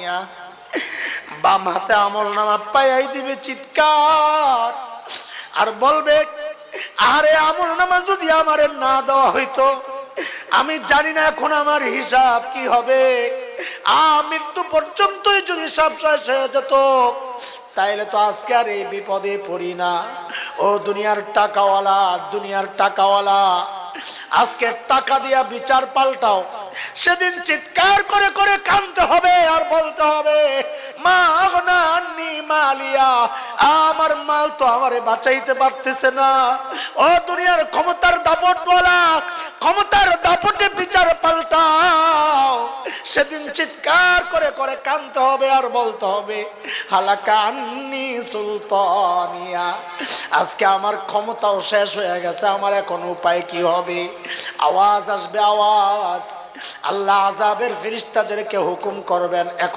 সুলতানিয়া। বাম হাতে আমলনামা পাইয়াই দিবে চিৎকার, আর বলবে আরে আমলনামা যদি আমারে না দেওয়া হইতো, আমি জানি না এখন আমার হিসাব কি হবে। মৃত্যু পর্যন্তই যদি হিসাব শেষ হয়ে যেত, তাইলে তো আজকে আর এই বিপদে পড়ি না। ও দুনিয়ার টাকাওয়ালা, দুনিয়ার টাকাওয়ালা, আজকে টাকা দিয়া বিচার পাল্টাও। সেদিন চিৎকার করে করে কাঁদতে হবে আর বলতে হবে মা আগনা আন্নি মালিয়া, আমার মাল তো আমারে বাঁচাইতে পারতেছে না। ও দুনিয়ার ক্ষমতার দাপটওয়ালা, ক্ষমতার দাপটে বিচার পাল্টাও। সেদিন চিৎকার করে করে কাঁদতে হবে আর বলতে হবে হালাকা আন্নি সুলতানিয়া, আজকে আমার ক্ষমতাও শেষ হয়ে গেছে, আমার এখন উপায় কি হবে? আওয়াজ আসবে, আওয়াজ। আল্লাহ আযাবের ফেরেশতাদেরকে হুকুম করবেন, এখন